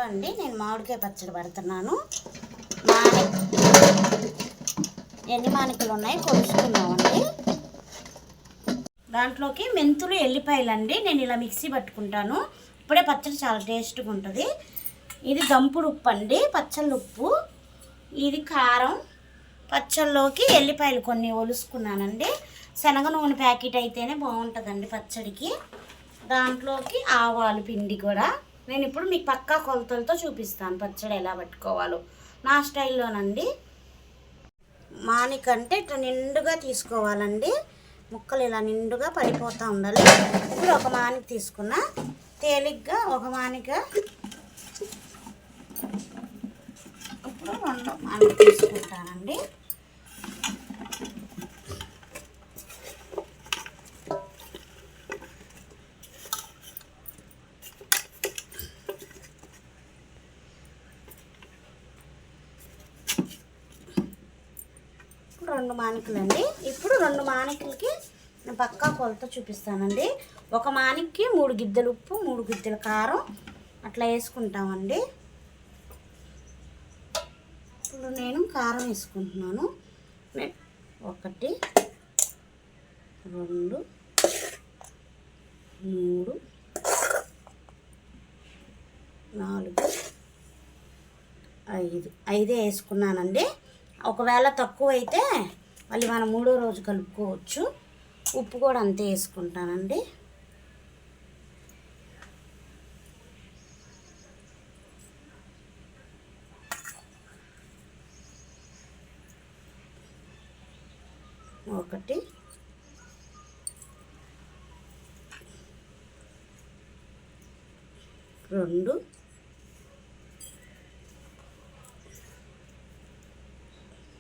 అండి నేను మామిడికాయ పచ్చడి పెడుతున్నాను. ఎన్ని మానికలు ఉన్నాయి కొలుసుకున్నామండి. దాంట్లోకి మెంతులు ఎల్లిపాయలు అండి నేను ఇలా మిక్సీ పట్టుకుంటాను. ఇప్పుడే పచ్చడి చాలా టేస్ట్గా ఉంటుంది. ఇది దంపుడు ఉప్పు అండి, పచ్చళ్ళ ఉప్పు. ఇది కారం. పచ్చళ్ళలోకి ఎల్లిపాయలు కొన్ని ఒలుసుకున్నానండి. శనగ నూనె ప్యాకెట్ అయితేనే బాగుంటుందండి పచ్చడికి. దాంట్లోకి ఆవాలు పిండి కూడా నేను ఇప్పుడు మీకు పక్కా కొలతలతో చూపిస్తాను పచ్చడి ఎలా పట్టుకోవాలో నా స్టైల్లోనండి. మానికంటే ఇట్లా నిండుగా తీసుకోవాలండి. ముక్కలు ఇలా నిండుగా పడిపోతూ ఉండాలి. ఇప్పుడు ఒక మానిక తీసుకున్నా, తేలిగ్గా ఒక మానిక. ఇప్పుడు 2 మానిక తీసుకుంటానండి. రెండు మానికలండి. ఇప్పుడు 2 మానికలకి నేను పక్కా కొలత చూపిస్తానండి. ఒక మానిక్కి 3 గిద్దెలు ఉప్పు, 3 గిద్దెల కారం అట్లా వేసుకుంటామండి. ఇప్పుడు నేను కారం వేసుకుంటున్నాను. 1 2 3 4 5 వేసుకున్నానండి. ఒకవేళ తక్కువ అయితే మళ్ళీ మనం 3వ రోజు కలుపుకోవచ్చు. ఉప్పు కూడా అంతే వేసుకుంటానండి. ఒకటి, రెండు,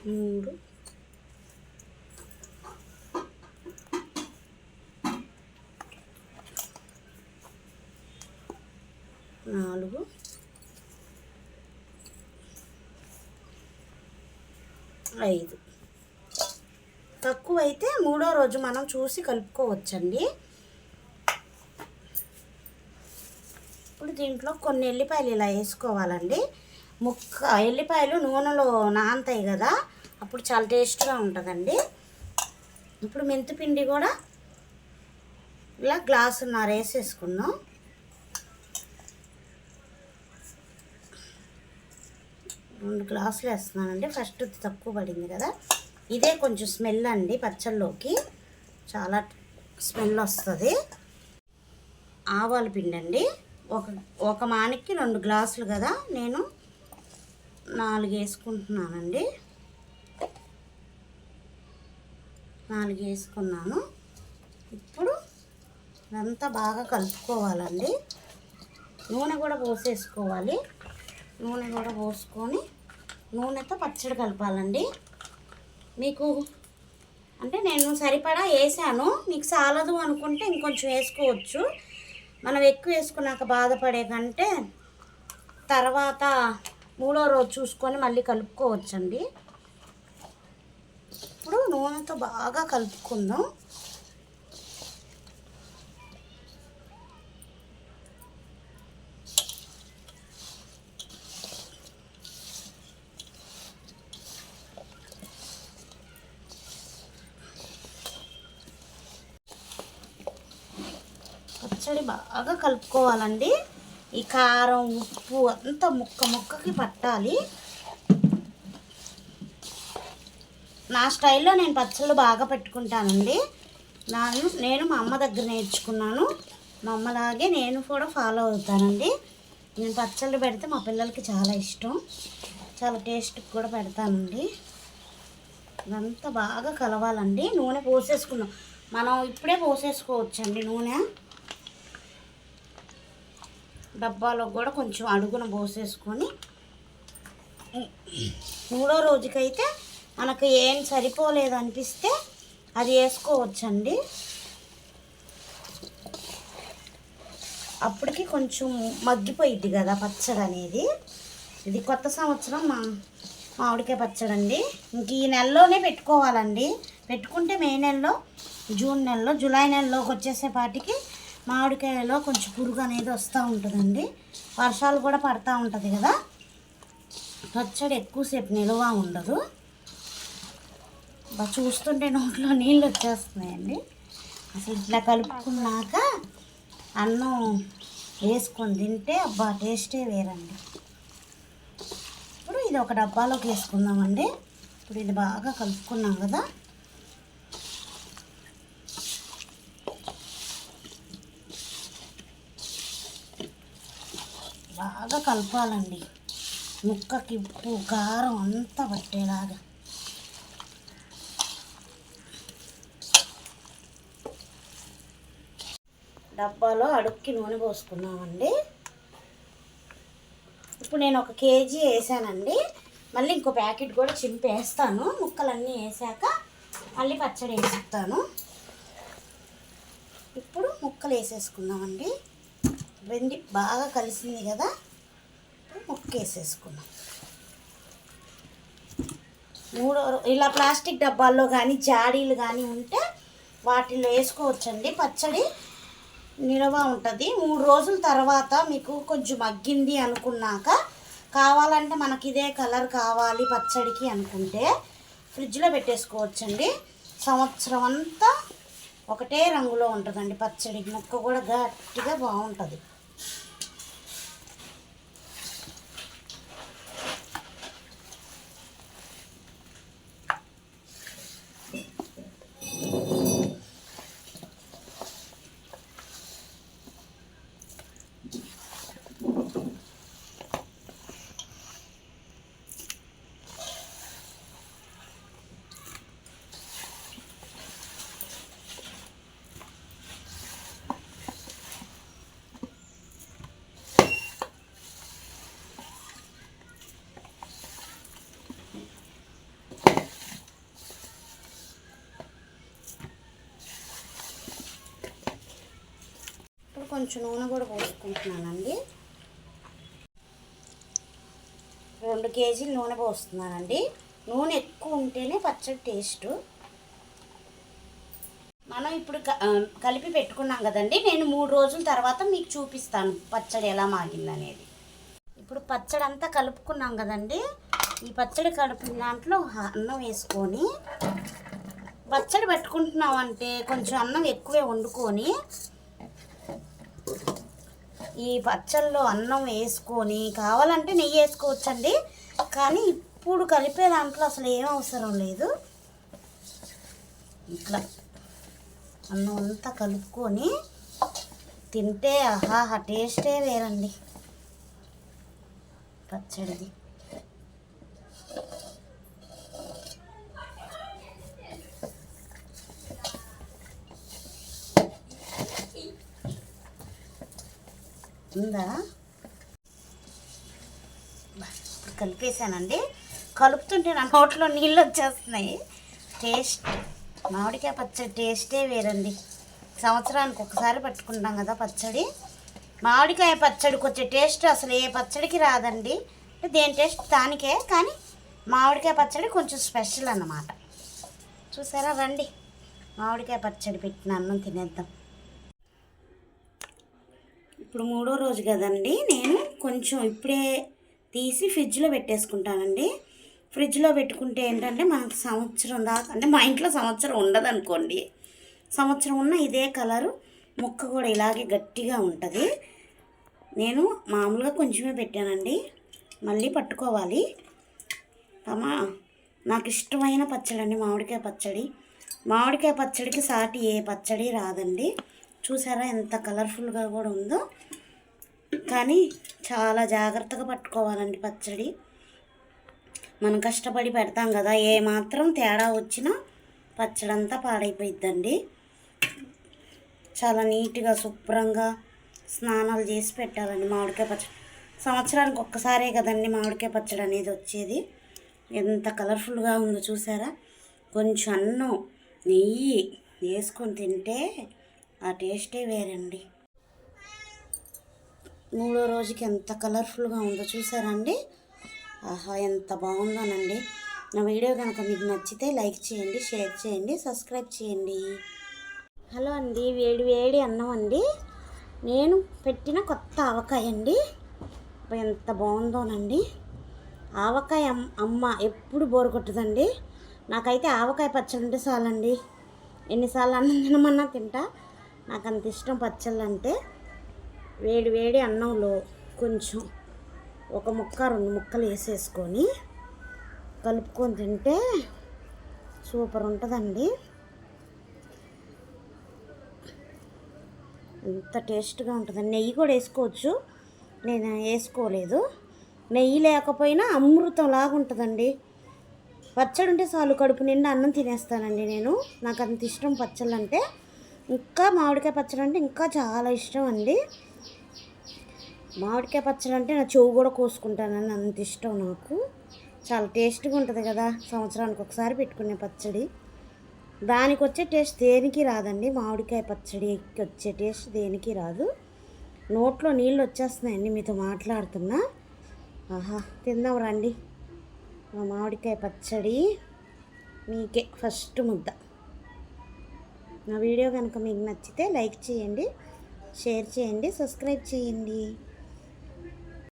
3, 4, 5. తక్కువ అయితే 3వ రోజు మనం చూసి కలుపుకోవచ్చండి. ఇప్పుడు దీంట్లో కొన్ని ఎల్లిపాయలు ఇలా వేసుకోవాలండి. ఎల్లిపాయలు నూనెలో నానతాయి కదా, అప్పుడు చాలా టేస్ట్గా ఉంటుందండి. ఇప్పుడు మెంతిపిండి కూడా ఇలా గ్లాసున్నర వేసేసుకుందాం. రెండు గ్లాసులు వేస్తున్నానండి. ఫస్ట్ తక్కువ పడింది కదా, ఇదే కొంచెం స్మెల్ అండి పచ్చళ్ళలోకి, చాలా స్మెల్ వస్తుంది. ఆవాల పిండి అండి, ఒక మానికి 2 గ్లాసులు కదా, నేను 4 వేసుకుంటున్నానండి. 4 వేసుకున్నాను. ఇప్పుడు ఇదంతా బాగా కలుపుకోవాలండి. నూనె కూడా పోసేసుకోవాలి. నూనె కూడా పోసుకొని నూనెతో పచ్చడి కలపాలండి. మీకు అంటే నేను సరిపడా వేసాను, మీకు చాలదు అనుకుంటే ఇంకొంచెం వేసుకోవచ్చు. మనం ఎక్కువ వేసుకున్నాక బాధపడే కంటే తర్వాత 3వ రోజు చూసుకొని మళ్ళీ కలుపుకోవచ్చండి. ఇప్పుడు నూనెతో బాగా కలుపుకుందాం. పచ్చడి బాగా కలుపుకోవాలండి. ఈ కారం ఉప్పు అంతా ముక్కకి పట్టాలి. నా స్టైల్లో నేను పచ్చళ్ళు బాగా పెట్టుకుంటానండి. నేను మా అమ్మ దగ్గర నేర్చుకున్నాను. మా అమ్మలాగే నేను కూడా ఫాలో అవుతానండి. నేను పచ్చళ్ళు పెడితే మా పిల్లలకి చాలా ఇష్టం, చాలా టేస్ట్కి కూడా పెడతానండి. ఇదంతా బాగా కలవాలండి. నూనె పోసేసుకున్నాం, మనం ఇప్పుడే పోసేసుకోవచ్చండి. నూనె డబ్బాలో కూడా కొంచెం అడుగున పోసేసుకొని 3వ రోజుకైతే మనకు ఏం సరిపోలేదు అనిపిస్తే అది వేసుకోవచ్చండి. అప్పటికి కొంచెం మగ్గిపోయిద్ది కదా పచ్చడి అనేది. ఇది కొత్త సంవత్సరం మామిడికాయ పచ్చడి అండి. ఇంక ఈ నెలలోనే పెట్టుకోవాలండి. పెట్టుకుంటే మే నెలలో, జూన్ నెలలో, జూలై నెలలోకి వచ్చేసేపాటికి మామిడికాయలో కొంచెం పురుగు అనేది వస్తూ ఉంటుందండి. వర్షాలు కూడా పడతా ఉంటుంది కదా, పచ్చడి ఎక్కువసేపు నిల్వ ఉండదు. చూస్తుంటే నోట్లో నీళ్ళు వచ్చేస్తున్నాయండి. అసలు ఇట్లా కలుపుకున్నాక అన్నం వేసుకొని తింటే అబ్బా టేస్టే వేరండి. ఇప్పుడు ఇది ఒక డబ్బాలోకి వేసుకుందామండి. ఇప్పుడు ఇది బాగా కలుపుకున్నాం కదా, బాగా కలపాలండి. ముక్కకి ఉప్పు కారం అంతా పట్టేలాగా. డబ్బాలో అడుక్కి నూనె పోసుకున్నామండి. ఇప్పుడు నేను 1 కేజీ వేసానండి. మళ్ళీ ఇంకో ప్యాకెట్ కూడా చింపి వేస్తాను. ముక్కలన్నీ వేసాక మళ్ళీ పచ్చడి వేస్తాను. ఇప్పుడు ముక్కలు వేసేసుకుందామండి. వెండి బాగా కలిసింది కదా, ముక్క వేసేసుకున్నాం. ఇలా ప్లాస్టిక్ డబ్బాల్లో కానీ జాడీలు కానీ ఉంటే వాటిల్లో వేసుకోవచ్చండి. పచ్చడి నిల్వ ఉంటుంది. 3 రోజుల తర్వాత మీకు కొంచెం మగ్గింది అనుకున్నాక కావాలంటే మనకి ఇదే కలర్ కావాలి పచ్చడికి అనుకుంటే ఫ్రిడ్జ్లో పెట్టేసుకోవచ్చండి. సంవత్సరం అంతా ఒకటే రంగులో ఉంటుందండి పచ్చడి. ముక్క కూడా గట్టిగా బాగుంటుంది. కొంచెం నూనె కూడా పోసుకుంటున్నానండి. 2 కేజీలు నూనె పోస్తున్నానండి. నూనె ఎక్కువ ఉంటేనే పచ్చడి టేస్ట్. మనం ఇప్పుడు కలిపి పెట్టుకున్నాం కదండి. నేను 3 రోజుల తర్వాత మీకు చూపిస్తాను పచ్చడి ఎలా మాగిందనేది. ఇప్పుడు పచ్చడి అంతా కలుపుకున్నాం కదండి. ఈ పచ్చడి కలిపిన దాంట్లో అన్నం వేసుకొని, పచ్చడి పెట్టుకుంటున్నాం అంటే కొంచెం అన్నం ఎక్కువే వండుకొని ఈ పచ్చళ్ళలో అన్నం వేసుకొని కావాలంటే నెయ్యి వేసుకోవచ్చండి. కానీ ఇప్పుడు కలిపే దాంట్లో అసలు ఏం అవసరం లేదు. ఇట్లా అన్నం అంతా కలుపుకొని తింటే ఆహా టేస్టే వేరండి పచ్చడిది. ఉందా? కలిపేసానండి. కలుపుతుంటే నా నోట్లో నీళ్ళు వచ్చేస్తున్నాయి. టేస్ట్ మామిడికాయ పచ్చడి టేస్టే వేరండి. సంవత్సరానికి ఒకసారి పట్టుకుంటాం కదా పచ్చడి. మామిడికాయ పచ్చడికి వచ్చే టేస్ట్ అసలు ఏ పచ్చడికి రాదండి. దేని టేస్ట్ దానికే. కానీ మామిడికాయ పచ్చడి కొంచెం స్పెషల్ అన్నమాట. చూసారా, రండి మామిడికాయ పచ్చడి పెట్టిన అన్నం తినేద్దాం. ఇప్పుడు 3వ రోజు కదండి. నేను కొంచెం ఇప్పుడే తీసి ఫ్రిడ్జ్లో పెట్టేసుకుంటానండి. ఫ్రిడ్జ్లో పెట్టుకుంటే ఏంటంటే మనకు సంవత్సరం దాకా, అంటే మా ఇంట్లో సంవత్సరం ఉండదు అనుకోండి, సంవత్సరం ఉన్న ఇదే కలరు, ముక్క కూడా ఇలాగే గట్టిగా ఉంటుంది. నేను మామూలుగా కొంచెమే పెట్టానండి. మళ్ళీ పట్టుకోవాలి. నాకు ఇష్టమైన పచ్చడి అండి మామిడికాయ పచ్చడి. మామిడికాయ పచ్చడికి సాటి ఏ పచ్చడి రాదండి. చూసారా ఎంత కలర్ఫుల్గా కూడా ఉందో. కానీ చాలా జాగ్రత్తగా పట్టుకోవాలండి పచ్చడి. మనం కష్టపడి పెడతాం కదా, ఏ మాత్రం తేడా వచ్చినా పచ్చడి అంతా పాడైపోయిద్దండి. చాలా నీట్గా శుభ్రంగా స్నానాలు చేసి పెట్టాలండి మామిడికాయ పచ్చడి. సంవత్సరానికి ఒక్కసారే కదండి మామిడికాయ పచ్చడి అనేది వచ్చేది. ఎంత కలర్ఫుల్గా ఉందో చూసారా. కొంచెం అన్నం నెయ్యి వేసుకొని తింటే ఆ టేస్టే వేరండి. 3వ రోజుకి ఎంత కలర్ఫుల్గా ఉందో చూసారా అండి. ఆహా ఎంత బాగుందోనండి. నా వీడియో కనుక మీకు నచ్చితే లైక్ చేయండి, షేర్ చేయండి, సబ్స్క్రైబ్ చేయండి. హలో అండి, వేడి వేడి అన్నం అండి. నేను పెట్టిన కొత్త ఆవకాయ అండి. ఎంత బాగుందోనండి. ఆవకాయ అమ్మ ఎప్పుడు బోరు కొట్టదండి. నాకైతే ఆవకాయ పచ్చడి అంటే చాలండి. ఎన్నిసార్లు అన్నం తినమన్నా తింటా. నాకు అంత ఇష్టం పచ్చళ్ళు అంటే. వేడి వేడి అన్నంలో కొంచెం ఒక ముక్క 2 ముక్కలు వేసేసుకొని కలుపుకొని తింటే సూపర్ ఉంటుందండి. ఎంత టేస్ట్గా ఉంటుందండి. నెయ్యి కూడా వేసుకోవచ్చు, నేను వేసుకోలేదు. నెయ్యి లేకపోయినా అమృతం లాగా ఉంటుందండి. పచ్చడి ఉంటే చాలు కడుపు నిండా అన్నం తినేస్తానండి నేను. నాకు అంత ఇష్టం పచ్చళ్ళు అంటే. ఇంకా మామిడికాయ పచ్చడి అంటే ఇంకా చాలా ఇష్టం అండి. మామిడికాయ పచ్చడి అంటే నా చెవు కూడా కోసుకుంటానండి, అంత ఇష్టం నాకు. చాలా టేస్ట్గా ఉంటుంది కదా, సంవత్సరానికి ఒకసారి పెట్టుకునే పచ్చడి. దానికి వచ్చే టేస్ట్ దేనికి రాదండి. మామిడికాయ పచ్చడికి వచ్చే టేస్ట్ దేనికి రాదు. నోట్లో నీళ్ళు వచ్చేస్తున్నాయండి మీతో మాట్లాడుతున్నా. ఆహా, తిందాం రండి. మా మామిడికాయ పచ్చడి మీకే ఫస్ట్ ముద్ద. నా వీడియో కనుక మీకు నచ్చితే లైక్ చేయండి, షేర్ చేయండి, సబ్స్క్రైబ్ చేయండి.